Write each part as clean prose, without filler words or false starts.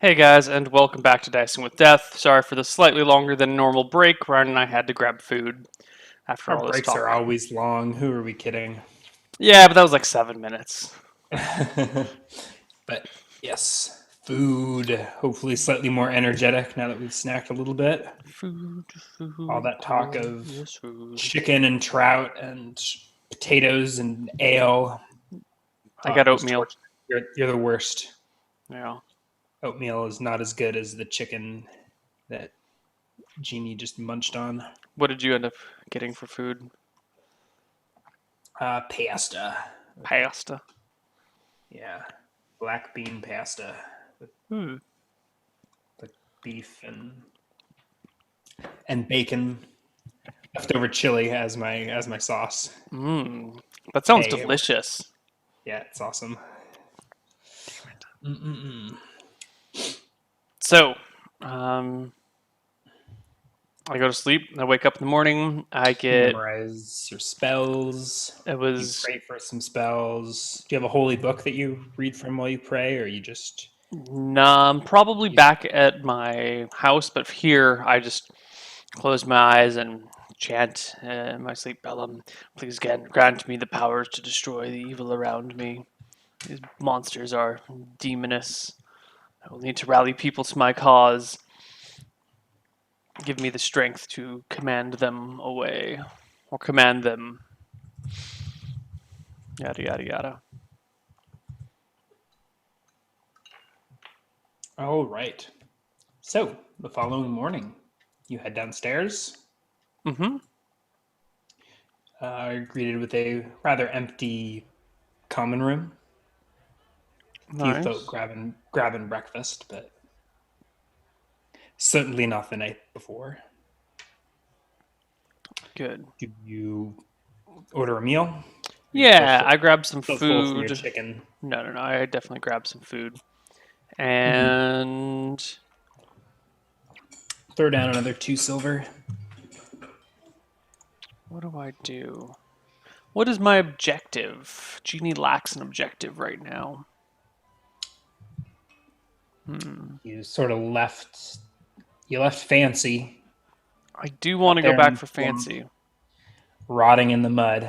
Hey guys, and welcome back to Dicing with Death. Sorry for the slightly longer than normal break. Ryan and I had to grab food after Our all this breaks are talking. always long. Who are we kidding? Yeah, but that was like 7 minutes. But yes, food. Hopefully, slightly more energetic now that we've snacked a little bit. Food, All food, that talk of glorious food. chicken and trout and potatoes and ale. I It got was oatmeal. torture. You're the worst. Yeah. Oatmeal is not as good as the chicken that Jeannie just munched on. What did you end up getting for food? Pasta. Pasta. Yeah, black bean pasta with Hmm. like beef and bacon. Leftover chili as my sauce. Mmm. That sounds Hey, delicious. yeah, it's awesome. Damn it. Mm-mm-mm. So, um, I go to sleep. I wake up in the morning. You memorize your spells. It You was, pray for some spells. Do you have a holy book that you read from while you pray, or you just nah, I'm probably you, back at my house, but here I just close my eyes and chant in my sleep. Bellum, please grant me the powers to destroy the evil around me. These monsters are demonous. I will need to rally people to my cause. Give me the strength to command them away. Or command them. Yada, yada, yada. all right? So the following morning, you head downstairs. Mm-hmm. Greeted with a rather empty common room. A few folk Nice. grabbing breakfast, but certainly not the night before. Good. Do you order a meal? Are you still Yeah, full? I grabbed some Still full from your food. chicken. No, no, no. I definitely grabbed some food. Mm-hmm. And Throw down another 2 silver. what do I do? What is my objective? Genie lacks an objective right now. Hmm. You sort of left. You left Fancy I do want out to go there in back the for swamp, fancy. rotting in the mud.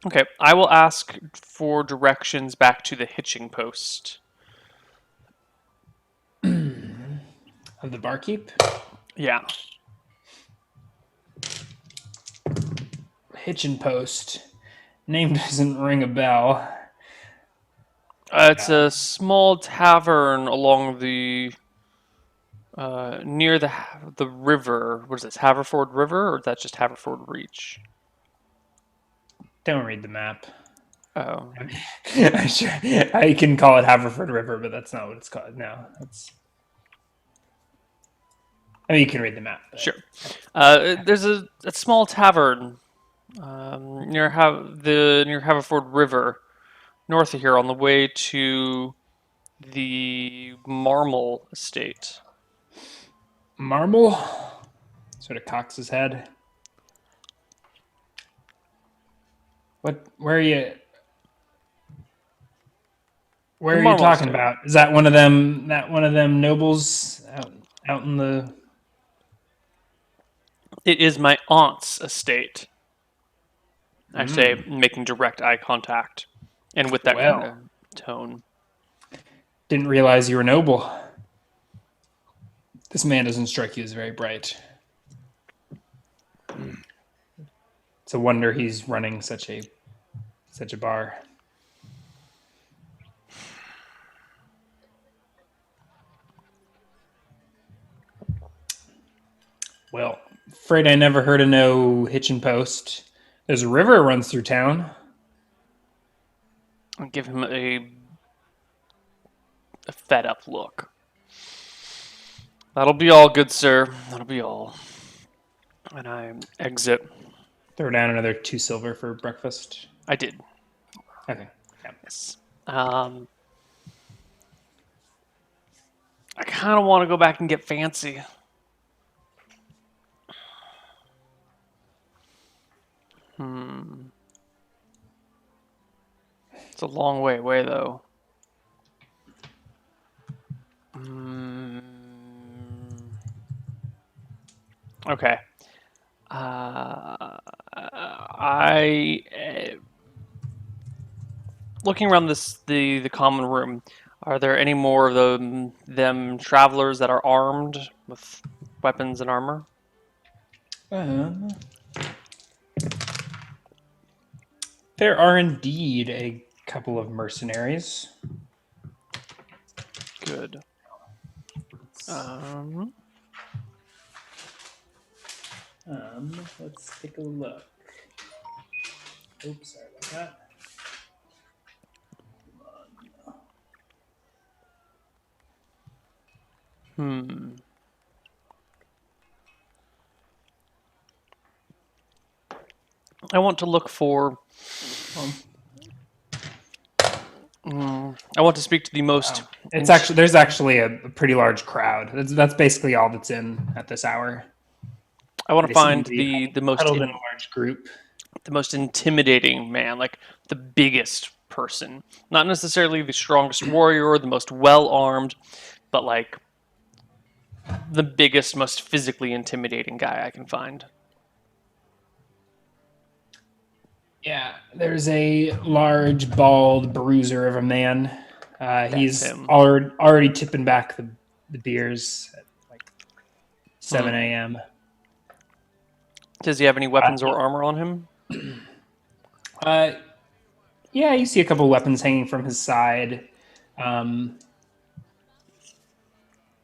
Okay, I will ask for directions back to the hitching post. Of the barkeep. Yeah. Hitchin post. Name doesn't ring a bell. It's a small tavern along the near the river. What is this? Haverford River, or is that just Haverford Reach? Don't read the map. Oh, I can call it Haverford River, but that's not what it's called. No, that's. I mean, you can read the map, but sure. There's a small tavern near Haverford River, north of here, on the way to the Marmal Estate. Marble sort of cocks his head. What? Where are you? The Where are you Marmal talking Estate. about? Is that one of them? That one of them nobles out in the? It is my aunt's estate. I say, Mm, making direct eye contact, and with that kind well, of tone. didn't realize you were noble. This man doesn't strike you as very bright. It's a wonder he's running such a bar. Well, afraid I never heard of no hitching post. There's a river runs through town. I give him a fed up look. That'll be all, good sir. That'll be all. And I exit. Throw down another 2 silver for breakfast. I did. Okay. Yeah. Yes. I kind of want to go back and get fancy. Hmm. It's a long way away, though. Okay. I looking around the common room. Are there any more of them travelers that are armed with weapons and armor? Um, there are indeed a couple of mercenaries. Good. Um, Let's take a look. Oops, sorry about that. hmm. I want to look for. Um, I want to speak to the most. it's actually there's actually a pretty large crowd. That's basically all that's in at this hour. I want to They seem find to be the most huddled in a large group. the most intimidating man, like the biggest person. Not necessarily the strongest warrior or the most well armed, but like the biggest, most physically intimidating guy I can find. Yeah, there's a large, bald bruiser of a man. That's He's him. already tipping back the beers at like Hmm. 7 a.m. Does he have any Uh, weapons or armor on him? uh, yeah, you see a couple weapons hanging from his side. Um,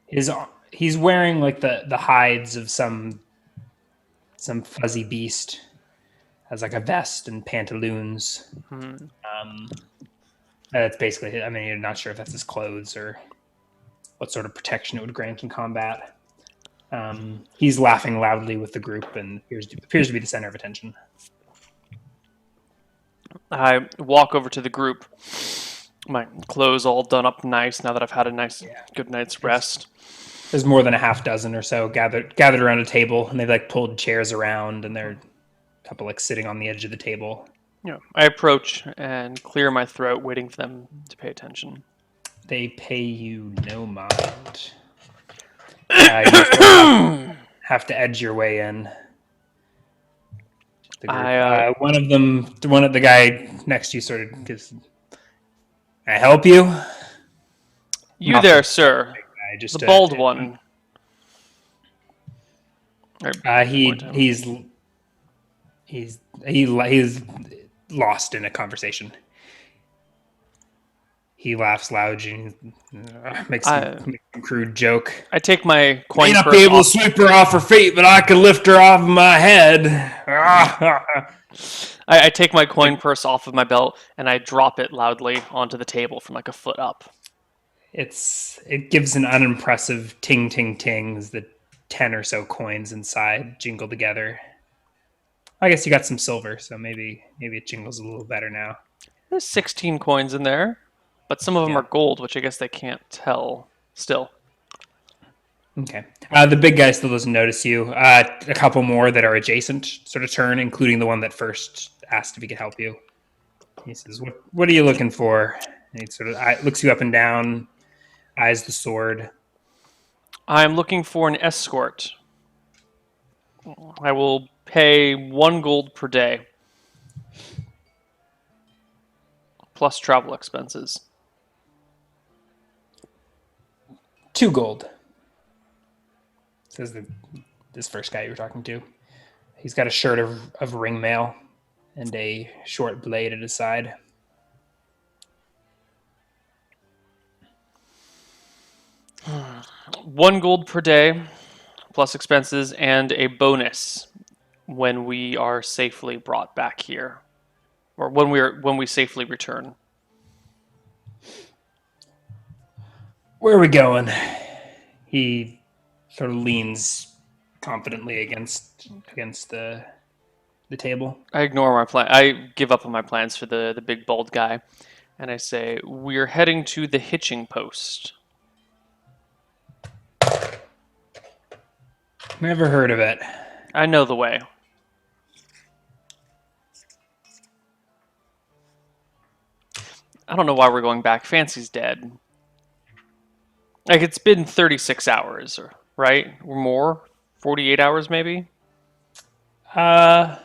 his he's wearing like the hides of some fuzzy beast. Has like a vest and pantaloons. Hmm. Um, that's basically. I mean, you're not sure if that's his clothes or what sort of protection it would grant in combat. He's laughing loudly with the group and appears to be the center of attention. I walk over to the group. My clothes all done up nice now that I've had a nice, Yeah, good night's there's rest. there's more than a half dozen or so gathered around a table, and they've like pulled chairs around, and they're a couple like sitting on the edge of the table. I approach and clear my throat, waiting for them to pay attention. They pay you no mind. You sort of have to edge your way in the group. I One of them, one of the guy next to you, sort of gives, "Can I help you?" You Not the there, sir, guy, the just bald one. I point to him. he's he's lost in a conversation. He laughs loud and I makes some crude joke. I take my May coin not be purse able to off. sweep her off her feet, but I can lift her off of my head. I take my coin purse off of my belt and I drop it loudly onto the table from like a foot up. It gives an unimpressive ting ting ting as the 10 or so coins inside jingle together. I guess you got some silver, so maybe it jingles a little better now. There's 16 coins in there, but some of them are Yeah. gold, which I guess they can't tell. Still, Okay. The big guy still doesn't notice you. A couple more that are adjacent sort of turn, including the one that first asked if he could help you. He says, What are you looking for?" And he sort of looks you up and down, eyes the sword. I'm looking for an escort. I will pay 1 gold per day plus travel expenses. 2 gold, says this first guy you were talking to. He's got a shirt of ring mail and a short blade at his side. 1 gold per day plus expenses and a bonus when we are safely brought back here, or when we safely return. Where are we going? He sort of leans confidently against the table. I ignore my plan. I give up on my plans for the big bald guy, and I say we're heading to the hitching post. Never heard of it. I know the way. I don't know why we're going back. Fancy's dead. Like it's been 36 hours, right? Or more. 48 hours, maybe? Uh,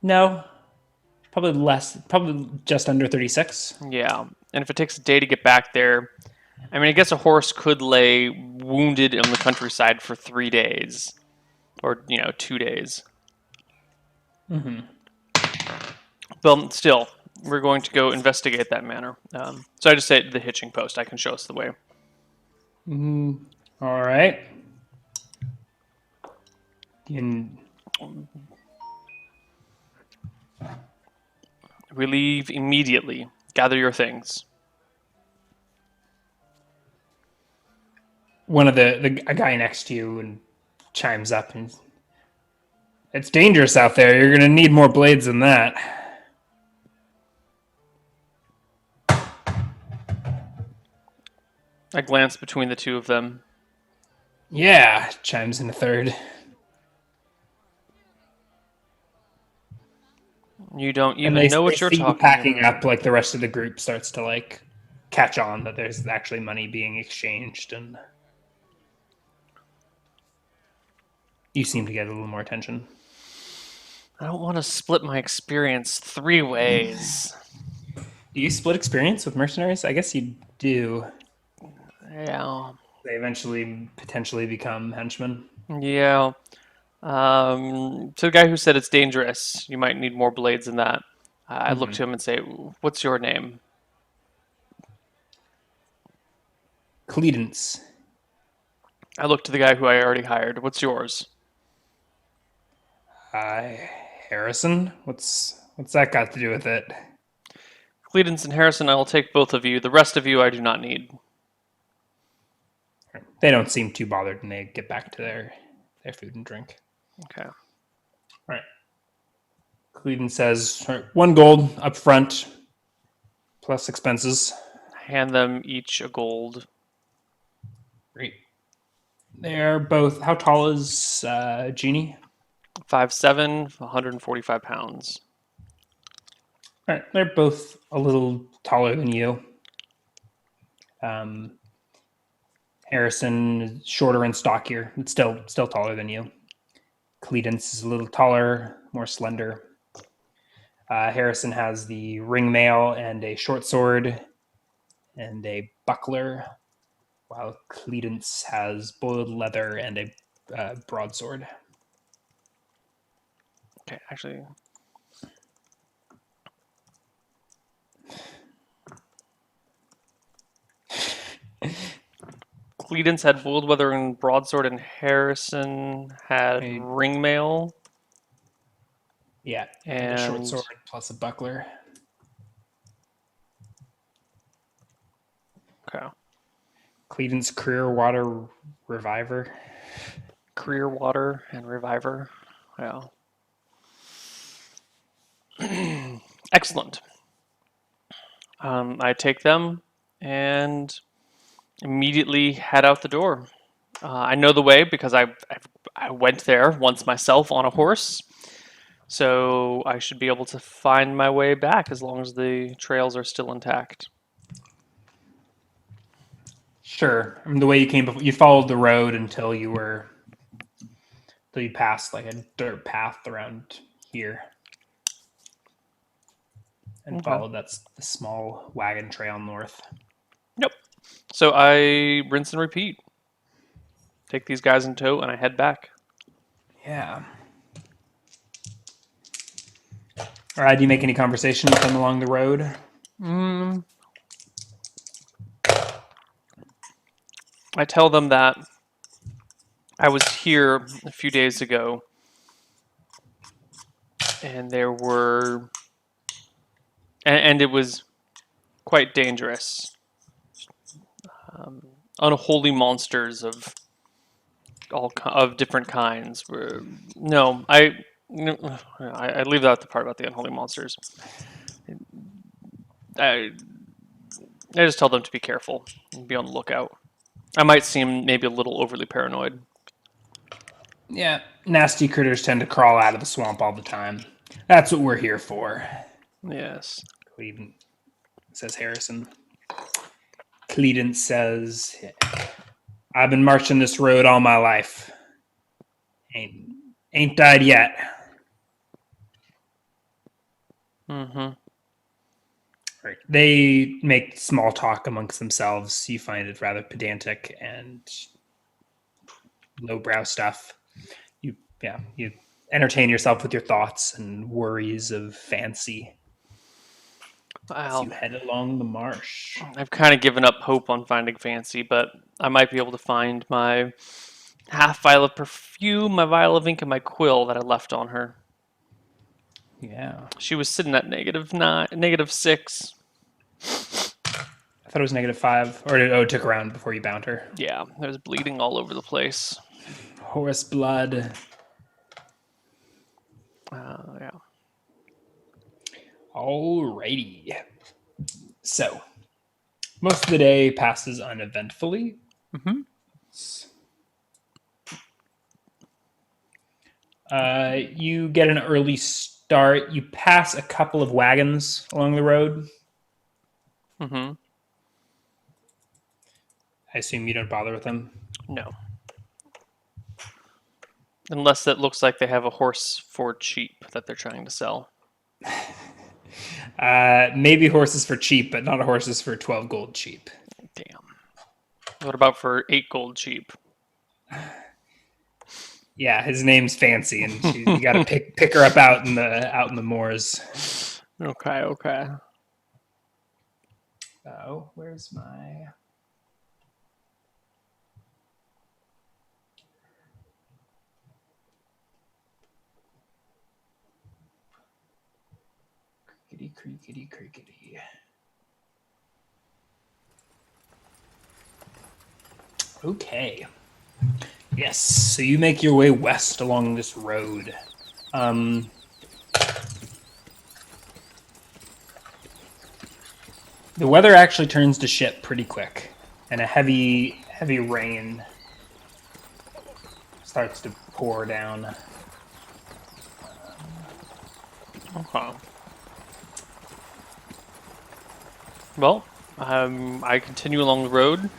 no, probably less. Probably just under 36. Yeah. And if it takes a day to get back there, I mean, I guess a horse could lay wounded in the countryside for 3 days. Or, 2 days. Mm-hmm. But still, we're going to go investigate that manor. So I just say the hitching post. I can show us the way. Mm, all right. And We leave immediately. Gather your things. one of the a guy next to you and chimes up and it's dangerous out there. You're gonna need more blades than that. I glance between the two of them. Yeah, chimes in a third. You don't And even know they what you're see you talking packing about. up, like the rest of the group starts to like catch on that there's actually money being exchanged, and you seem to get a little more attention. I don't want to split my experience 3 ways. Do you split experience with mercenaries? I guess you do. Yeah. They eventually potentially become henchmen. Yeah. To the guy who said it's dangerous, you might need more blades than that. I look Mm-hmm. to him and say, "What's your name?" Cledence. I look to the guy who I already hired. "What's yours?" Uh, Harrison. What's that got to do with it? Cledence and Harrison, I will take both of you. The rest of you I do not need. They don't seem too bothered, and they get back to their food and drink. Okay. All right. Cledon says, "All right, 1 gold up front, plus expenses." Hand them each a gold. Great. They're both. How tall is Jeannie? 5'7", 145 pounds. All right. They're both a little taller than you. Um, Harrison is shorter and stockier, but still taller than you. Cledence is a little taller, more slender. Harrison has the ring mail and a short sword and a buckler, while Cledence has boiled leather and a broadsword. Okay, actually, Cledence had boiled weather and broadsword, and Harrison had ringmail Yeah, and a short and sword plus a buckler. okay, Cledence career water reviver. career water and reviver. Yeah, excellent. I take them and immediately head out the door. I know the way because I went there once myself on a horse, so I should be able to find my way back as long as the trails are still intact. Sure. I mean, the way you came before, you followed the road until you passed like a dirt path around here and Okay. followed the small wagon trail north. Yep. So I rinse and repeat. Take these guys in tow, and I head back. Yeah. All right. Do you make any conversation with them along the road? Mm, I tell them that I was here a few days ago, and and it was quite dangerous. Unholy monsters of of different kinds. No, no, I leave out the part about the unholy monsters. I I just tell them to be careful and be on the lookout. I might seem maybe a little overly paranoid. Yeah. Nasty critters tend to crawl out of the swamp all the time. That's what we're here for. Yes. Cleveland says Harrison. Cledence says, "I've been marching this road all my life. Ain't died yet. Mm-hmm. Right. They make small talk amongst themselves. You find it rather pedantic and lowbrow stuff. You entertain yourself with your thoughts and worries of fancy as Well, you head along the marsh. I've kind of given up hope on finding Fancy, but I might be able to find my half vial of perfume, my vial of ink, and my quill that I left on her. Yeah. She was sitting at -6. I thought it was -5, or it took around before you bound her. Yeah, there's bleeding all over the place. Horse blood. Yeah. Alrighty. So, most of the day passes uneventfully. Mm-hmm. You get an early start. You pass a couple of wagons along the road. Mm-hmm. I assume you don't bother with them. No. Unless it looks like they have a horse for cheap that they're trying to sell. Maybe horses for cheap, but not horses for 12 gold cheap. Damn. What about for 8 gold cheap? Yeah, his name's Fancy, and you got to pick her up out in the moors. Okay. Oh, where's my? Crickety. Okay. Yes, so you make your way west along this road. The weather actually turns to shit pretty quick, and a heavy rain starts to pour down. Okay. Well, I continue along the road.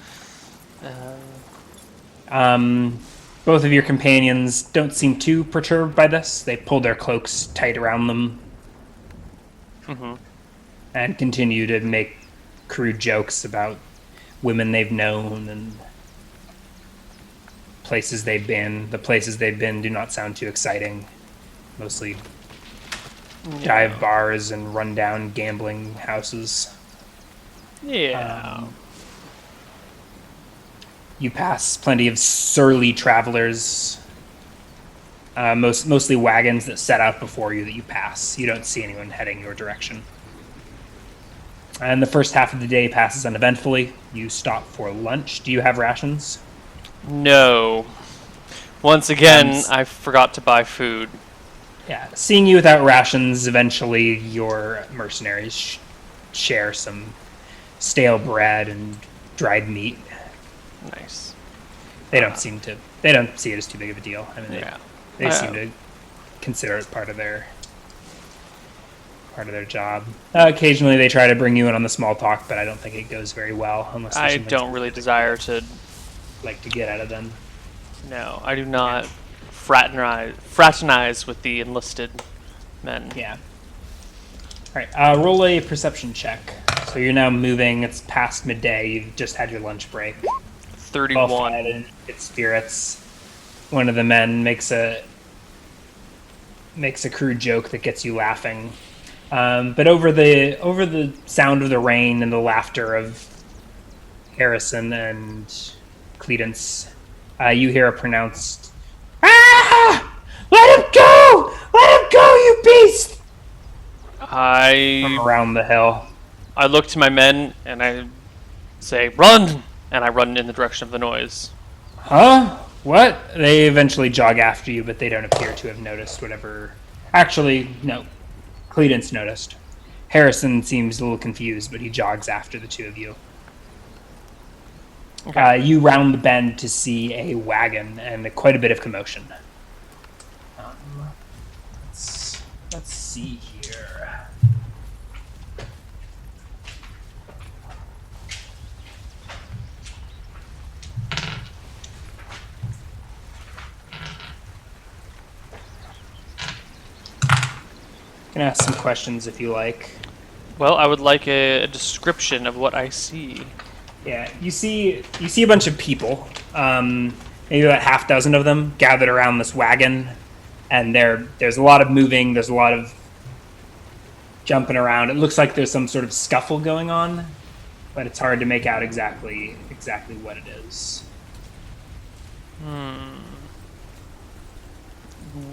Both of your companions don't seem too perturbed by this. They pull their cloaks tight around them and continue to make crude jokes about women they've known and places they've been. The places they've been do not sound too exciting. Mostly dive bars and rundown gambling houses. Yeah. You pass plenty of surly travelers, mostly wagons that set out before you that you pass. You don't see anyone heading your direction. And the first half of the day passes uneventfully. You stop for lunch. Do you have rations? No. Once again, I forgot to buy food. Yeah, seeing you without rations, eventually your mercenaries share some stale bread and dried meat. Nice. They don't see it as too big of a deal. I mean, they seem to consider it part of their job. Occasionally, they try to bring you in on the small talk, but I don't think it goes very well unless I don't really desire to. Like to get out of them. No, I do not fraternize with the enlisted men. Yeah. All right. Roll a perception check. So you're now moving. It's past midday. You've just had your lunch break. 31. In its spirits. One of the men makes a crude joke that gets you laughing. But over the sound of the rain and the laughter of Harrison and Cledence, you hear a pronounced, "Ah! Let him go! Let him go, you beast!" From around the hill. I look to my men and I say, "Run!" And I run in the direction of the noise. Huh? What? They eventually jog after you, but they don't appear to have noticed whatever. Actually, no. Cledence noticed. Harrison seems a little confused, but he jogs after the two of you. Okay. You round the bend to see a wagon and quite a bit of commotion. Let's see here. can ask some questions if you like. Well, I would like a description of what I see. Yeah, you see a bunch of people, maybe about half dozen of them gathered around this wagon, and there's a lot of moving. There's a lot of jumping around. It looks like there's some sort of scuffle going on, but it's hard to make out exactly what it is.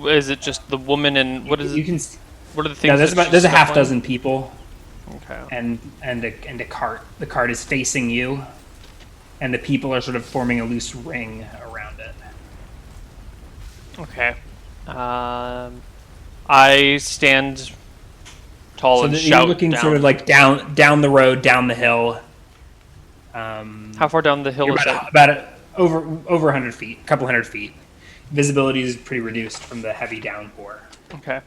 Is it just the woman and what is You it? can What are the things? no, that she's there's a half scuffling? dozen people, Okay. and a cart. The cart is facing you, and the people are sort of forming a loose ring around it. Okay. I stand tall So and you're shout looking down. sort of like down the road, down the hill. How far down the hill You're is it? over 100 feet, a couple hundred feet. Visibility is pretty reduced from the heavy downpour. Okay.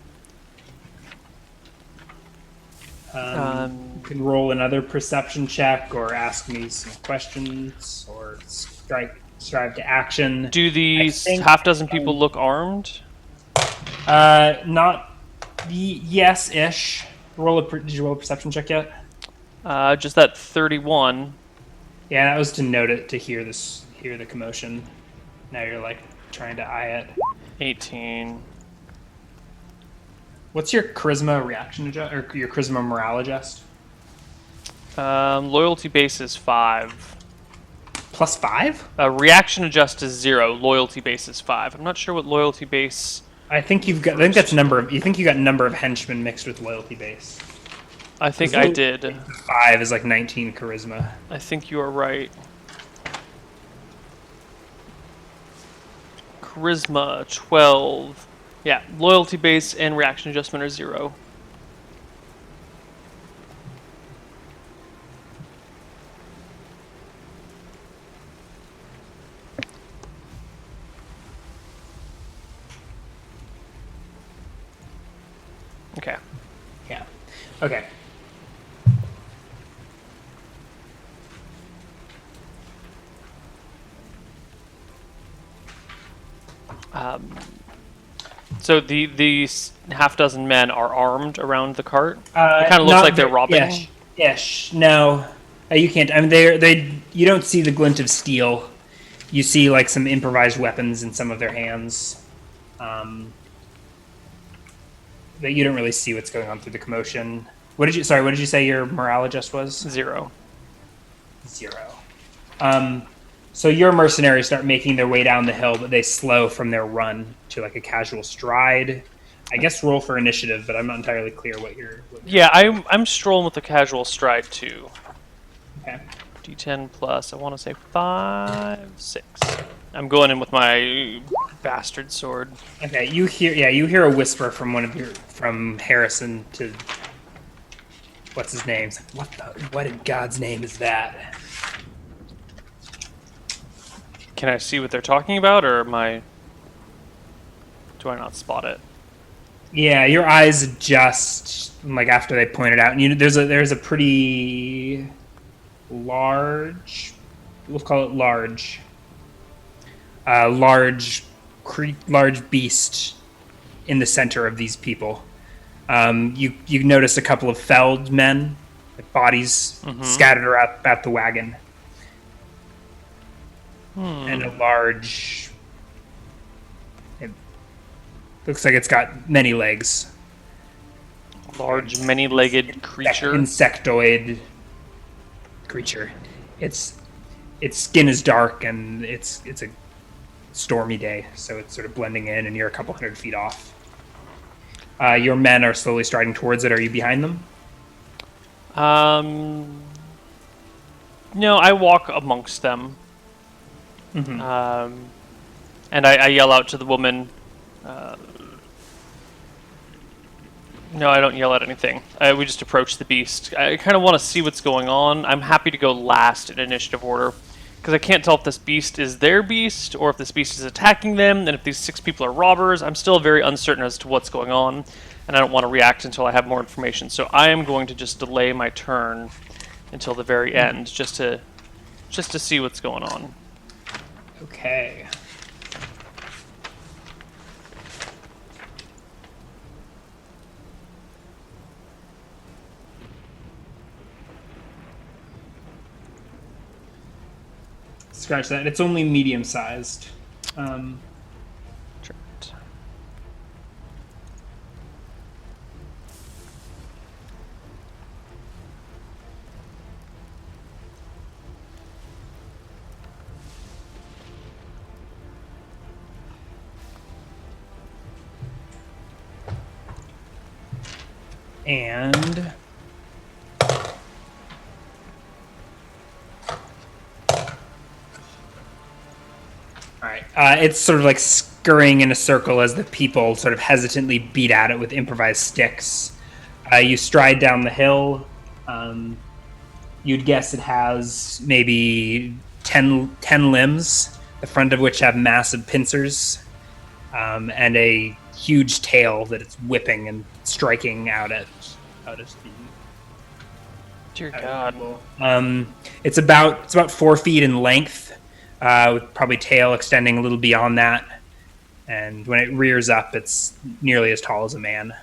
You can roll another perception check, or ask me some questions, or strive to action. Do these think, half dozen people look armed? Not yes-ish. Did you roll a perception check yet? Just that 31. Yeah, that was to note it, to hear the commotion. Now you're like trying to eye it. 18. What's your charisma reaction adjust, or your charisma morale adjust? Loyalty base is 5. +5? Reaction adjust is 0. Loyalty base is 5. I'm not sure what loyalty base. I think that's number of. You think you got number of henchmen mixed with loyalty base. I think I did. 5 is like 19 charisma. I think you are right. Charisma 12. Yeah, loyalty base and reaction adjustment are 0. Okay. Yeah. Okay. So these half dozen men are armed around the cart. It kind of looks like they're robbing. Yes. Yes. No. You can't. I mean, they. You don't see the glint of steel. You see like some improvised weapons in some of their hands. But you don't really see what's going on through the commotion. What did you say your morale adjust was? 0. 0. So your mercenaries start making their way down the hill, but they slow from their run to like a casual stride. I guess roll for initiative, but I'm not entirely clear what you're. Yeah, I'm strolling with a casual stride too. Okay. D10 plus, I want to say 5, 6. I'm going in with my bastard sword. Okay. You hear a whisper from Harrison to what's his name? What in God's name is that? Can I see what they're talking about, or do I not spot it? Yeah, your eyes adjust like after they point it out, and there's a pretty large, we'll call it large, large beast in the center of these people. You notice a couple of felled men, like bodies scattered about the wagon, and a large. It looks like it's got many legs. Large, many-legged creature. Insectoid creature. Its skin is dark, and it's a stormy day, so it's sort of blending in, and you're a couple hundred feet off. Your men are slowly striding towards it. Are you behind them? No, I walk amongst them. And I yell out to the woman. No, I don't yell at anything. We just approach the beast. I kind of want to see what's going on. I'm happy to go last in initiative order, because I can't tell if this beast is their beast, or if this beast is attacking them, and if these 6 people are robbers. I'm still very uncertain as to what's going on, and I don't want to react until I have more information. So I am going to just delay my turn until the very end, just to see what's going on. Okay. scratch that. It's only medium-sized. Um, Right. and all right, it's sort of like scurrying in a circle as the people sort of hesitantly beat at it with improvised sticks. You stride down the hill. You'd guess it has maybe 10 limbs, the front of which have massive pincers, and a huge tail that it's whipping and striking out at the Dear God. It's about 4 feet in length, with probably tail extending a little beyond that. And when it rears up, it's nearly as tall as a man.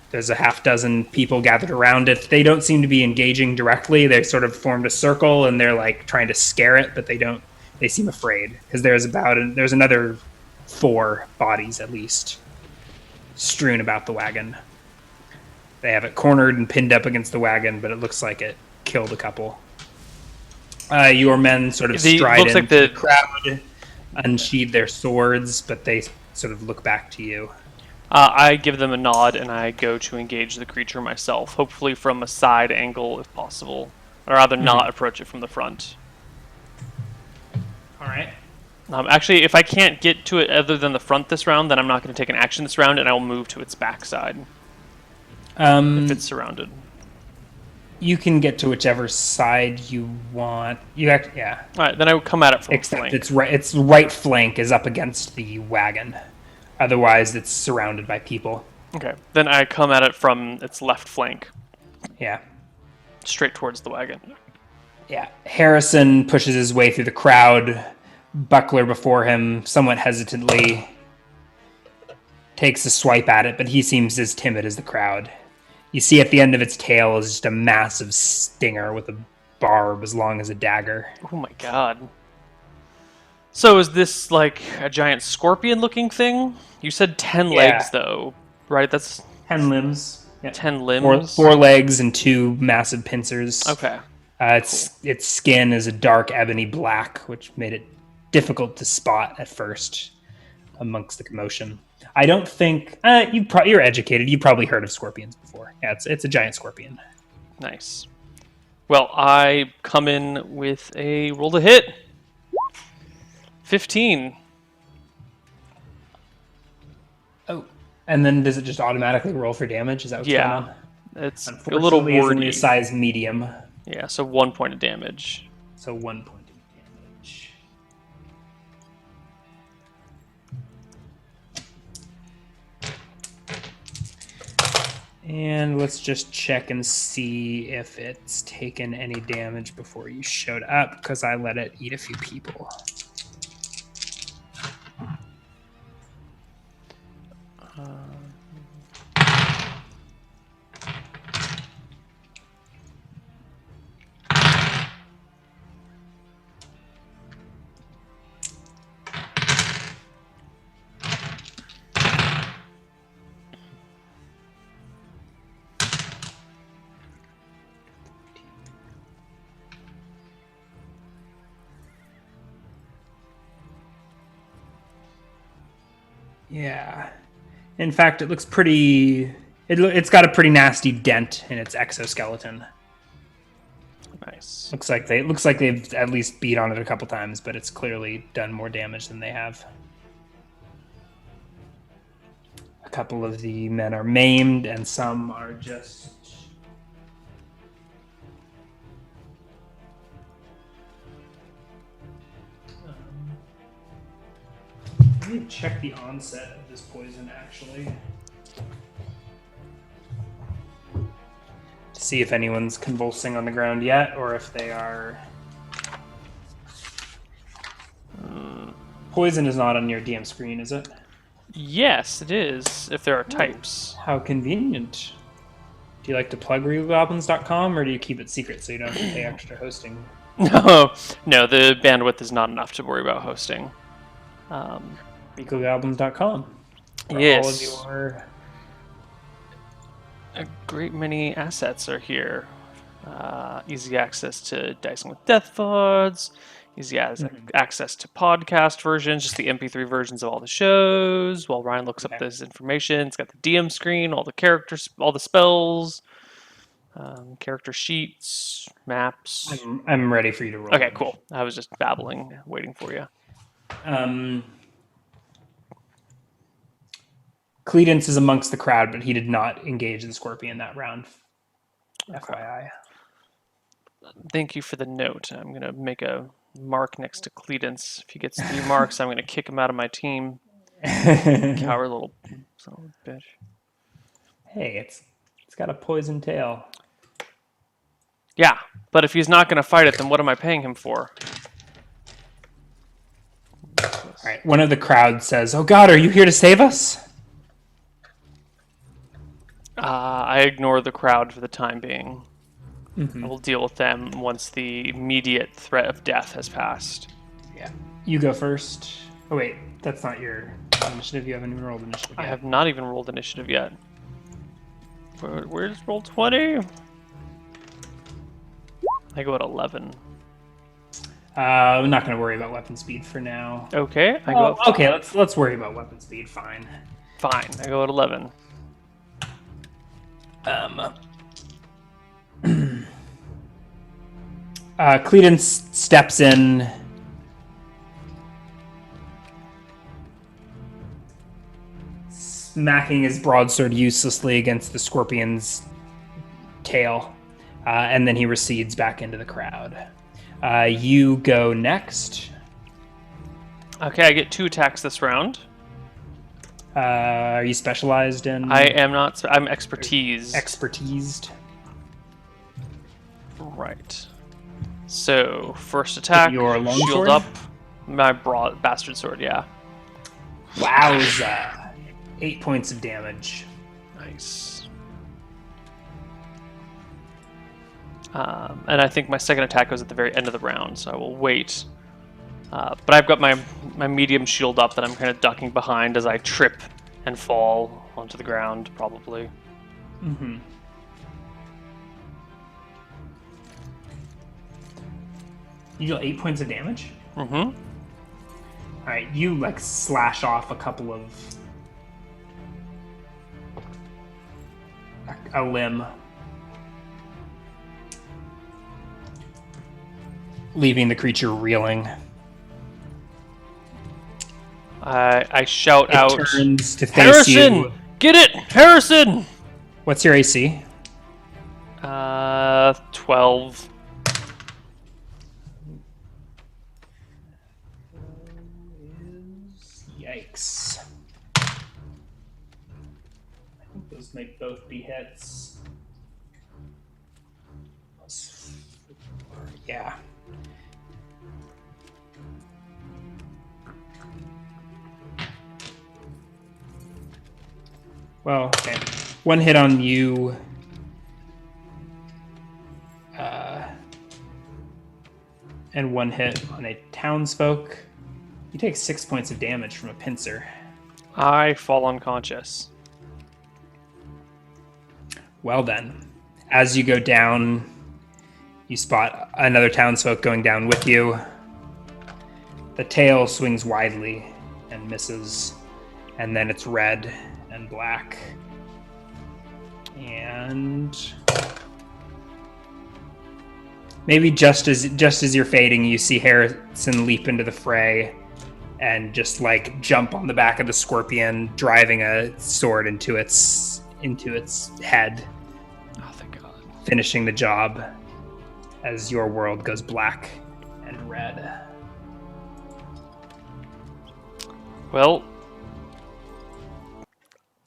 There's a half dozen people gathered around it. They don't seem to be engaging directly. They sort of formed a circle and they're like trying to scare it, but they don't. They seem afraid because there's another 4 bodies at least strewn about the wagon. They have it cornered and pinned up against the wagon, but it looks like it killed a couple. Your men sort of stride into the crowd, unsheathe their swords, but they sort of look back to you. I give them a nod and I go to engage the creature myself, hopefully from a side angle if possible. Or rather not approach it from the front. Alright. Actually, if I can't get to it other than the front this round, then I'm not going to take an action this round and I will move to its backside. If it's surrounded. You can get to whichever side you want. Yeah. Alright, then I will come at it from flank. Except its right flank is up against the wagon. Otherwise, it's surrounded by people. Okay, then I come at it from its left flank. Yeah. Straight towards the wagon. Yeah. Harrison pushes his way through the crowd. Buckler before him, somewhat hesitantly, takes a swipe at it, but he seems as timid as the crowd. You see at the end of its tail is just a massive stinger with a barb as long as a dagger. Oh my god. So is this like a giant scorpion-looking thing? You said 10 legs, though, right? That's 10 limbs. Yeah. 10 limbs? 4 legs and 2 massive pincers. Okay. Its skin is a dark ebony black, which made it difficult to spot at first amongst the commotion. I don't think you're educated. You probably heard of scorpions before. Yeah, it's a giant scorpion. Nice. Well, I come in with a roll to hit. 15. Oh, and then does it just automatically roll for damage? Is that what's going on? It's a little wordy. It's only a size medium. Yeah, so 1 point of damage. So 1 point of damage. And let's just check and see if it's taken any damage before you showed up, because I let it eat a few people. Yeah. In fact, it looks pretty... It's got a pretty nasty dent in its exoskeleton. Nice. Looks like they've at least beat on it a couple times, but it's clearly done more damage than they have. A couple of the men are maimed, and some are just... Let me check the onset of this poison, actually. To see if anyone's convulsing on the ground yet, or if they are... Poison is not on your DM screen, is it? Yes, it is, if there are types. How convenient. Do you like to plug regoblins.com, or do you keep it secret so you don't have to pay extra hosting? No, no, the bandwidth is not enough to worry about hosting. EcoGoblins.com for all of Yes, your. a great many assets are here. Easy access to Dicing with Death VODs, easy access to podcast versions, just the MP3 versions of all the shows. While Ryan looks up Okay. this information, it's got the DM screen, all the characters, all the spells, character sheets, maps. I'm ready for you to roll. Okay, Then. cool. I was just babbling, waiting for you. Credence is amongst the crowd, but he did not engage the scorpion that round. Okay. FYI. Thank you for the note. I'm gonna make a mark next to Credence. If he gets 3 marks, I'm gonna kick him out of my team. Coward little son of a bitch. Hey, it's got a poison tail. Yeah, but if he's not gonna fight it, then what am I paying him for? All right. One of the crowd says, "Oh God, are you here to save us?" I ignore the crowd for the time being. I will deal with them once the immediate threat of death has passed. Yeah. You go first. Oh wait, that's not your initiative. You haven't even rolled initiative yet. I have not even rolled initiative yet. Where's roll 20? I go at 11. I'm not going to worry about weapon speed for now. Okay, I go at okay, let's worry about weapon speed. Fine. Fine, I go at 11. Credence steps in. Smacking his broadsword uselessly against the scorpion's tail, and then he recedes back into the crowd. You go next. Okay, I get 2 attacks this round. Are you specialized in? I am not. I'm expertise. Expertised. Right. So first attack. Your long shield sword? up. My broad bastard sword. Yeah. Wowza! 8 points of damage. Nice. And I think my second attack goes at the very end of the round, so I will wait. But I've got my medium shield up that I'm kind of ducking behind as I trip and fall onto the ground, probably. Mm-hmm. You deal 8 points of damage? Mm-hmm. All right, you like slash off a couple of a limb, leaving the creature reeling. I shout It out, turns to face Harrison! you. Get it! Harrison! What's your AC? 12. Yikes. I think those might both be hits. Yeah. Well, okay. 1 hit on you. And 1 hit on a townsfolk. You take 6 points of damage from a pincer. I fall unconscious. Well then, as you go down, you spot another townsfolk going down with you. The tail swings widely and misses, and then it's red and black. And maybe just as you're fading, you see Harrison leap into the fray and just like jump on the back of the scorpion, driving a sword into its head. Oh, thank God. Finishing the job as your world goes black and red. Well,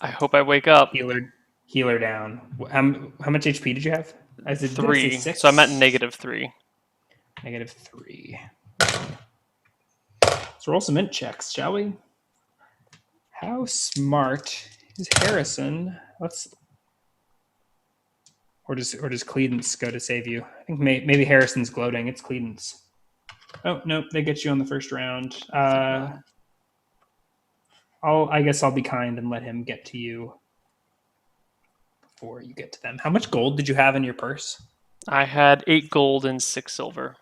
I hope I wake up. Healer down. How much HP did you have? I said 3. did I say 6? So I'm at -3. -3. Let's roll some int checks, shall we? How smart is Harrison? does Cledence go to save you? I think maybe Harrison's gloating. It's Cledence. Oh no, they get you on the first round. I guess I'll be kind and let him get to you before you get to them. How much gold did you have in your purse? I had 8 gold and 6 silver.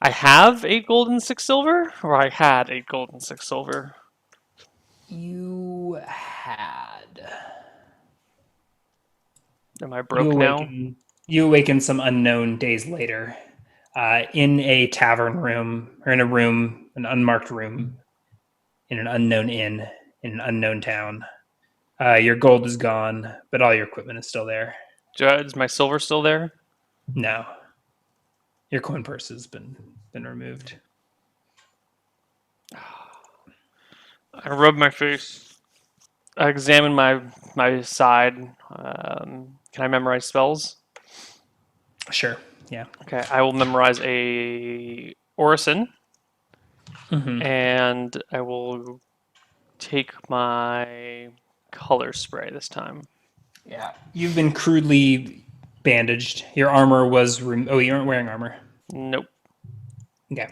I have 8 gold and 6 silver, or I had 8 gold and 6 silver. You had. Am I You broke now? awaken. You awaken some unknown days later, in a tavern room or in a room, an unmarked room, in an unknown inn in an unknown town. Your gold is gone, but all your equipment is still there. Is my silver still there? No, your coin purse has been removed. I rub my face. I examine my side. Can I memorize spells? Sure. Yeah. Okay, I will memorize a orison, and I will take my color spray this time. Yeah. You've been crudely bandaged. Your armor was. Oh, you aren't wearing armor. Nope. Okay.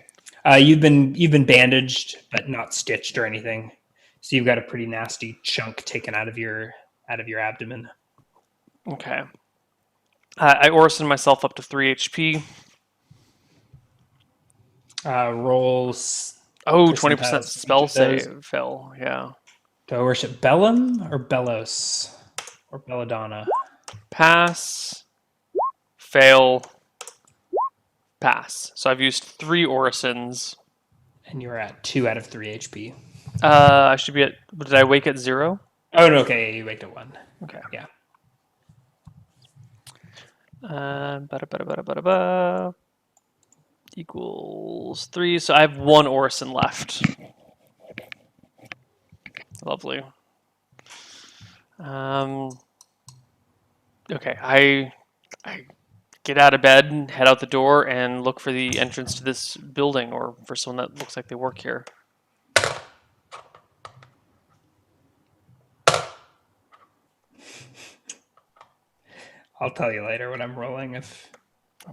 You've been bandaged, but not stitched or anything. So you've got a pretty nasty chunk taken out of your abdomen. Okay. I orison myself up to 3 HP. Roll Oh, 20% percentiles for each spell of those. save fell. Yeah. Do I worship Bellum or Bellos or Belladonna? Pass. Fail. Pass. So I've used 3 orisons. And you're at 2 out of 3 HP. I should be at. Did I wake at 0? Oh, no, okay, you waked at 1. Okay. Yeah. Ba-da-ba-da-ba-da-ba-da-ba. Equals 3. So I have 1 orison left. Lovely. Okay, I get out of bed, head out the door, and look for the entrance to this building, or for someone that looks like they work here. I'll tell you later what I'm rolling Oh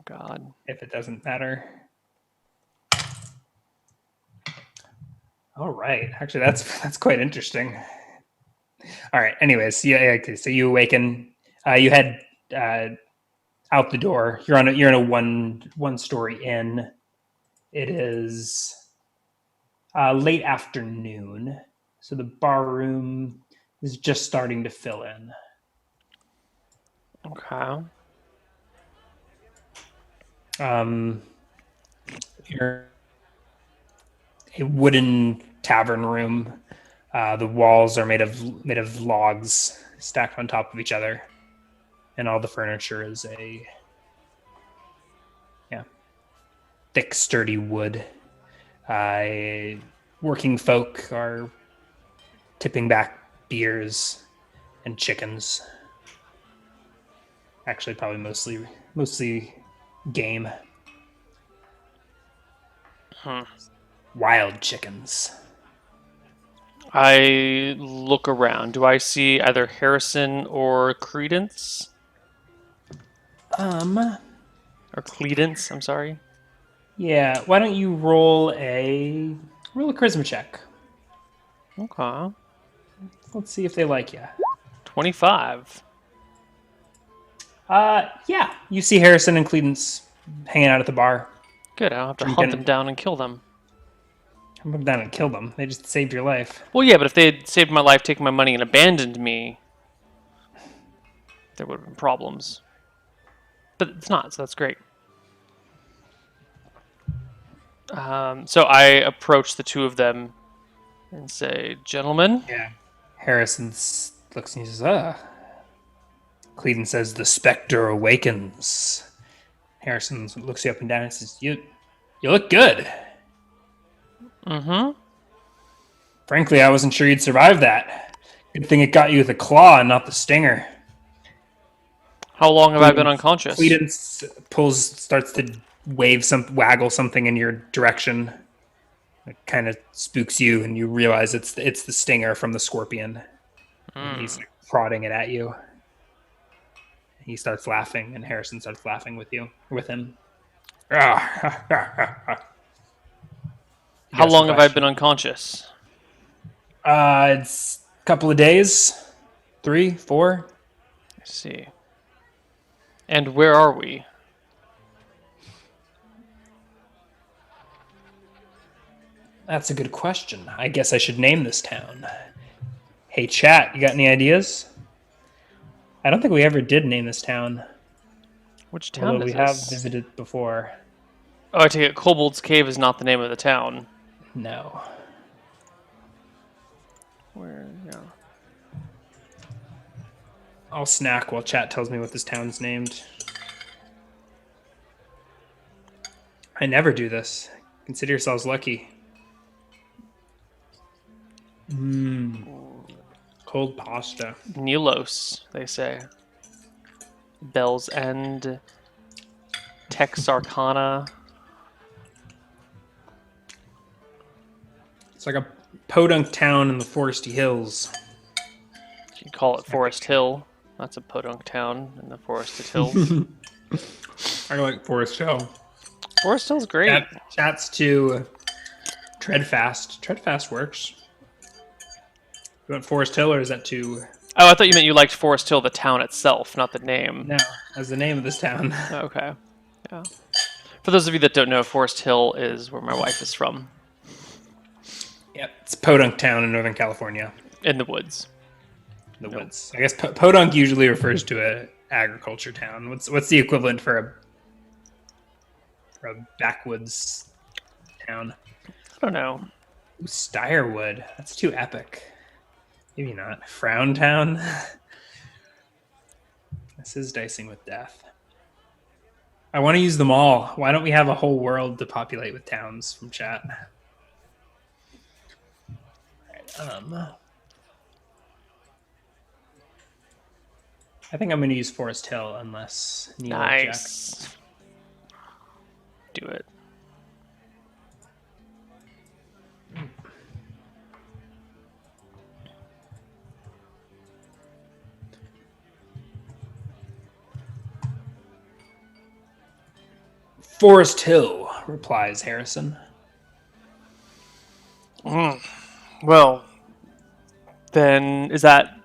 God. if it doesn't matter. All right. Actually, that's quite interesting. All right. Anyways, yeah. Okay, so you awaken. You head out the door. You're in a one story inn. It is late afternoon, so the bar room is just starting to fill in. Okay. You're a wooden tavern room. The walls are made of logs stacked on top of each other, and all the furniture is thick, sturdy wood. Working folk are tipping back beers and chickens. Actually, probably mostly game. Wild chickens. I look around. Do I see either Harrison or Credence? Or Cledence, I'm sorry. Yeah. Why don't you roll a charisma check? Okay. Let's see if they like you. 25. Yeah. You see Harrison and Cledence hanging out at the bar. Good, I don't have to hunt Drinking. them down and kill them. I'm going down and kill them. They just saved your life. Well, yeah, but if they had saved my life, taken my money, and abandoned me, there would have been problems. But it's not, so that's great. So I approach the two of them and say, "Gentlemen." Yeah. Harrison looks and he says, Cleveland says, "The specter awakens." Harrison looks you up and down and says, You look good. Mm-hmm. Frankly, I wasn't sure you'd survive that. Good thing it got you with a claw and not the stinger. How long have I been unconscious? Credence starts to waggle something in your direction. It kind of spooks you, and you realize it's the stinger from the scorpion. And he's like, prodding it at you. He starts laughing, and Harrison starts laughing with him. You How ask a long have I question. been unconscious? It's a couple of days, 3, 4. I see. And where are we? That's a good question. I guess I should name this town. Hey, chat, you got any ideas? I don't think we ever did name this town, Which although town is we have this? visited before. Oh, I take it Kobold's Cave is not the name of the town. No. Where? Yeah. I'll snack while chat tells me what this town's named. I never do this. Consider yourselves lucky. Cold pasta. Nilos, they say. Bell's End. Texarkana. It's like a podunk town in the foresty hills. You can call it Forest Hill. That's a podunk town in the forested hills. I like Forest Hill. Forest Hill's great. Chats to Treadfast. Treadfast works. You want Forest Hill, or is that too... Oh, I thought you meant you liked Forest Hill, the town itself, not the name. No, that's the name of this town. Okay. Yeah. For those of you that don't know, Forest Hill is where my wife is from. Yep, it's Podunk Town in Northern California. In the woods. The woods. I guess Podunk usually refers to a agriculture town. What's the equivalent for a backwoods town? I don't know. Ooh, Stirewood. That's too epic. Maybe not. Frown Town. This is dicing with death. I want to use them all. Why don't we have a whole world to populate with towns from chat? I think I'm going to use Forest Hill unless Neil objects. Nice. Do it. Forest Hill, replies Harrison. Well, then is that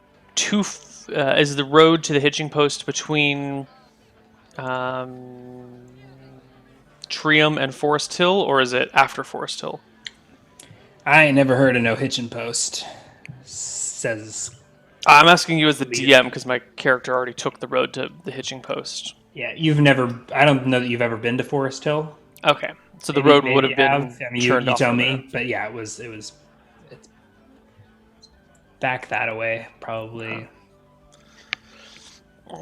is the road to the hitching post between Trium and Forest Hill, or is it after Forest Hill? I ain't never heard of no hitching post, says... I'm asking you as the DM because my character already took the road to the hitching post. Yeah, you've never... I don't know that you've ever been to Forest Hill. Okay, so the road would have been I mean, turned you off tell the me, road. but yeah, it's back that away, probably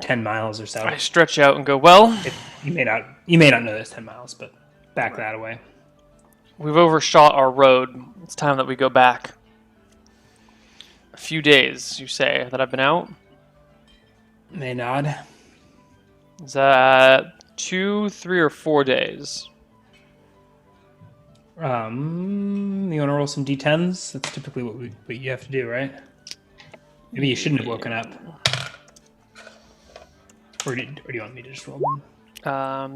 10 miles or so. I stretch out and go, well, You may not know this 10 miles, but back that away. we've overshot our road. It's time that we go back. A few days, you say, that I've been out? May nod. Is that 2, 3, or 4 days? You want to roll some d10s? That's typically what you have to do, right? Maybe you shouldn't have woken up. Or do you want me to just roll them?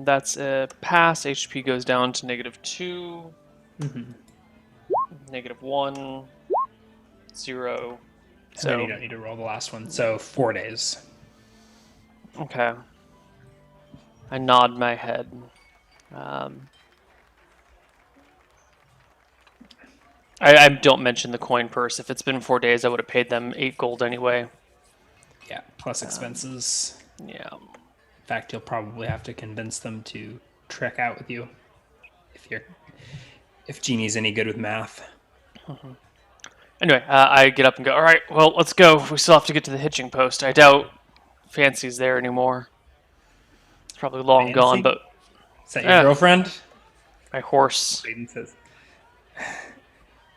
That's a pass. HP goes down to -2, -1, 0. So then you don't need to roll the last one. So 4 days. Okay. I nod my head. I don't mention the coin purse. If it's been 4 days, I would have paid them 8 gold anyway. Yeah, plus expenses. Yeah. In fact, you'll probably have to convince them to trek out with you if Jeannie's any good with math. Anyway, I get up and go, all right, well, let's go. We still have to get to the hitching post. I doubt Fancy's there anymore. It's probably long Fancy? gone, but... Is that your girlfriend? My horse. Clayton says.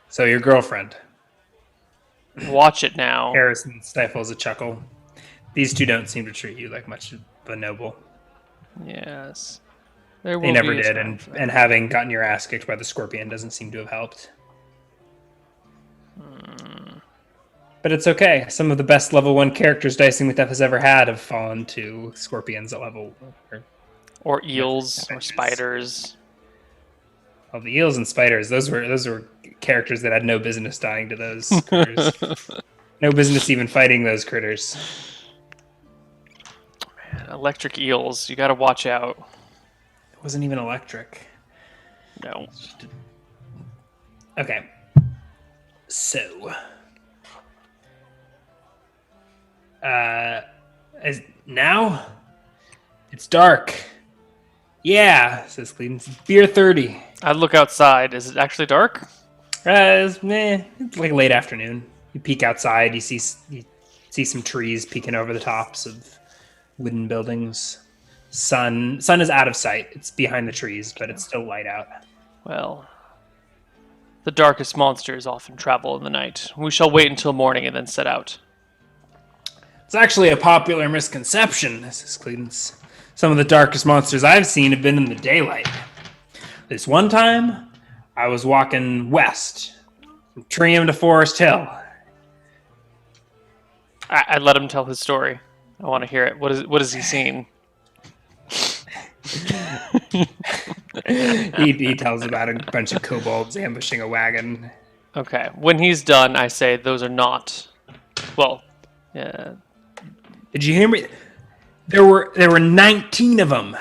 So your girlfriend. Watch it now. Harrison stifles a chuckle. These two don't seem to treat you like much of a noble. Yes. There They will never be a did, time for that. and having gotten your ass kicked by the scorpion doesn't seem to have helped. But it's okay. Some of the best level 1 characters Dicing with Death has ever had have fallen to scorpions at level Or with eels, or adventures. spiders. Well, the eels and spiders, those were characters that had no business dying to those critters. No business even fighting those critters. Electric eels, you gotta watch out. It wasn't even electric. No. Okay. So, as now it's dark. Yeah, says Clean. Beer 30. I'd look outside. Is it actually dark? It's like late afternoon. You peek outside, you see some trees peeking over the tops of wooden buildings. Sun is out of sight. It's behind the trees, but it's still light out. Well, the darkest monsters often travel in the night. We shall wait until morning and then set out. It's actually a popular misconception, says Cledence. Some of the darkest monsters I've seen have been in the daylight. This one time, I was walking west from Trium to Forest Hill. I let him tell his story. I want to hear it. What has he seen? He tells about a bunch of kobolds ambushing a wagon. Okay. When he's done, I say those are not. Well, yeah. Did you hear me? There were 19 of them.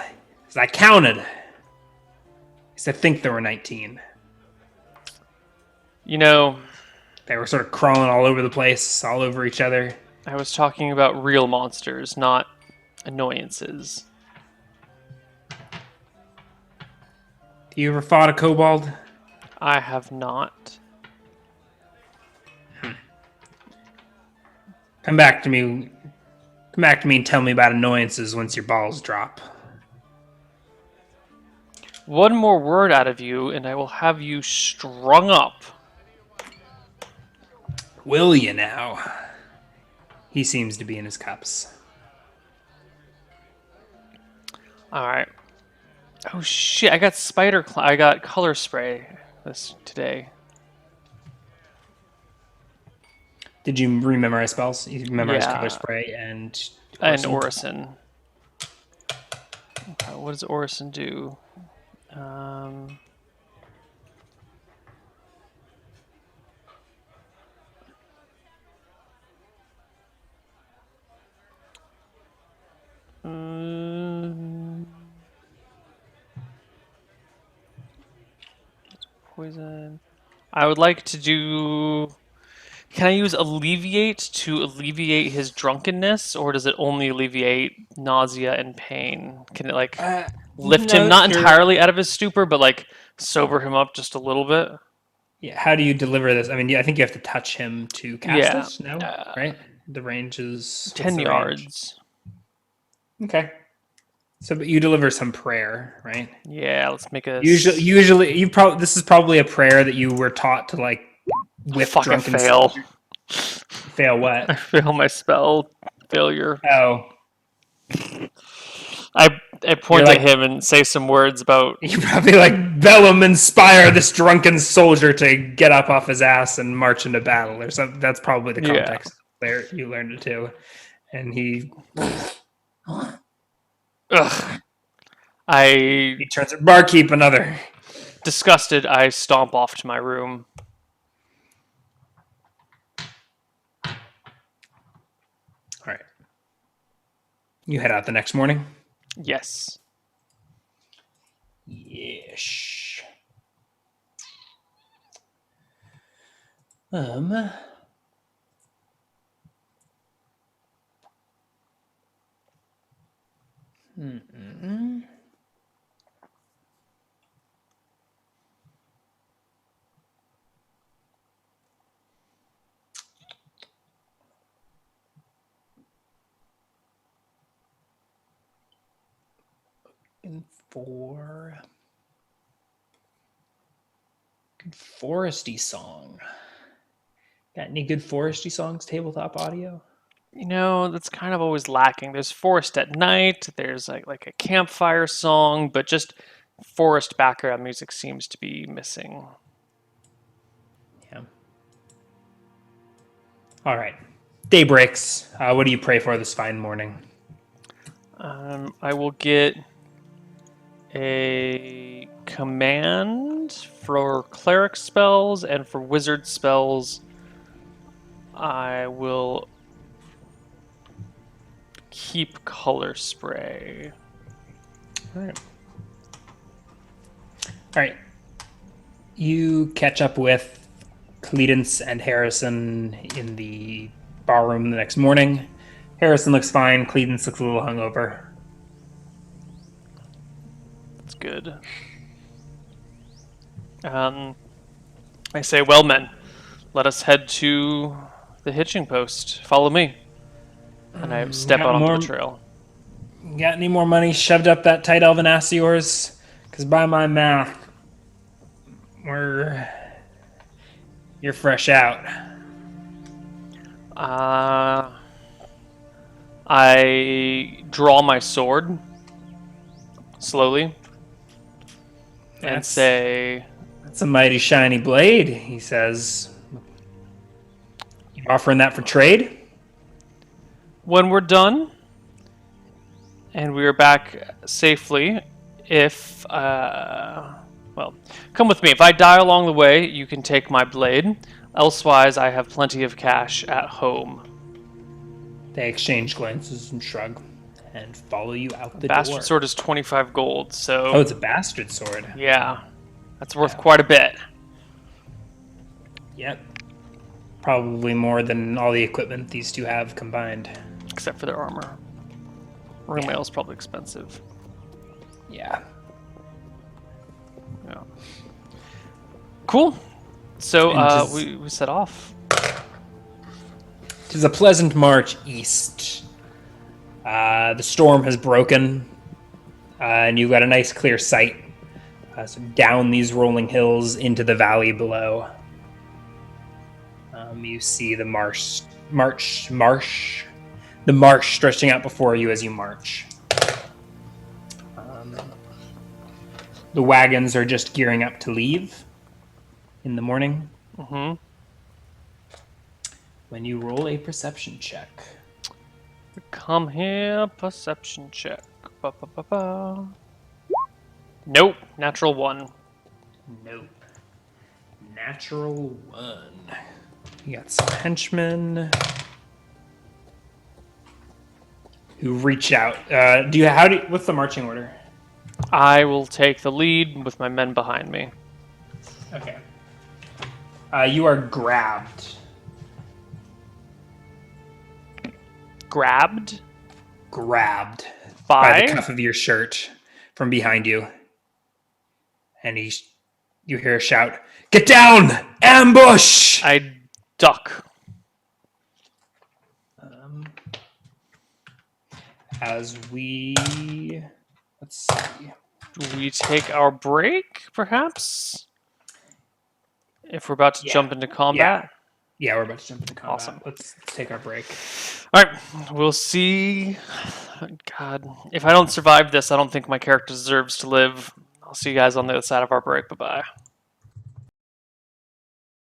As I counted. I think there were 19. You know, They were sort of crawling all over the place, all over each other. I was talking about real monsters, not annoyances. You ever fought a kobold? I have not. Come back to me. Come back to me and tell me about annoyances once your balls drop. One more word out of you, and I will have you strung up. Will you now? He seems to be in his cups. All right. Oh shit! I got I got color spray today. Did you rememorize spells? You memorized Yeah. color spray and And Orison. Okay, what does Orison do? Um, mm, poison. I would like to do. Can I use alleviate to alleviate his drunkenness, or does it only alleviate nausea and pain? Can it like lift him No, not sure. entirely out of his stupor, but like sober him up just a little bit? Yeah, how do you deliver this? I mean, I think you have to touch him to cast Yeah, it. No, right? The range is what's 10 the range? yards. Okay. So, but you deliver some prayer, right? Yeah, let's make a Usually, you probably this is probably a prayer that you were taught to like whip fuck a drunken fail. soldiers. Fail what? I fail my spell. Failure. Oh, I point You're at like- him and say some words about. you probably like Vellum inspire this drunken soldier to get up off his ass and march into battle or something. That's probably the Yeah. context there you learned it too. And he Ugh. turns it barkeep another. Disgusted, I stomp off to my room. All right. You head out the next morning. Yes. Yes. For good foresty song. Got any good foresty songs? Tabletop audio. You know, that's kind of always lacking. There's forest at night, there's like a campfire song, but just forest background music seems to be missing. Yeah. All right. Day breaks. What do you pray for this fine morning? I will get a command for cleric spells, and for wizard spells, I will keep color spray. All right. All right. You catch up with Cledence and Harrison in the bar room the next morning. Harrison looks fine. Cledence looks a little hungover. That's good. I say, well, men, let us head to the hitching post. Follow me. And I step out onto the trail. Got any more money shoved up that tight elven ass of yours? Because by my math, you're fresh out. I draw my sword slowly and say, "That's a mighty shiny blade," he says. "You offering that for trade?" when we're done and we are back safely, well, come with me. If I die along the way, you can take my blade. Elsewise, I have plenty of cash at home. They exchange glances and shrug and follow you out the Bastard door. sword is 25 gold, so... Oh, it's a bastard sword. Yeah. That's worth quite a bit. Yep. Probably more than all the equipment these two have combined. Except for their armor. Ring mail is probably expensive. Yeah. Yeah. Cool. So we set off. It is a pleasant march east. The storm has broken, and you've got a nice clear sight so down these rolling hills into the valley below. You see the marsh stretching out before you as you march. The wagons are just gearing up to leave in the morning. Mm-hmm. When you roll a perception check. Come here, perception check. Ba-ba-ba-ba. Nope, natural 1. Nope. Natural 1. You got some henchmen who reach out. What's the marching order? I will take the lead with my men behind me. Okay. You are grabbed. Grabbed? Grabbed By the cuff of your shirt from behind you. And you hear a shout, "Get down! Ambush!" I duck. Let's see. Do we take our break, perhaps? If we're about to jump into combat? Yeah, we're about to jump into combat. Awesome. Let's take our break. Alright, we'll see. God, if I don't survive this, I don't think my character deserves to live. I'll see you guys on the other side of our break. Bye-bye.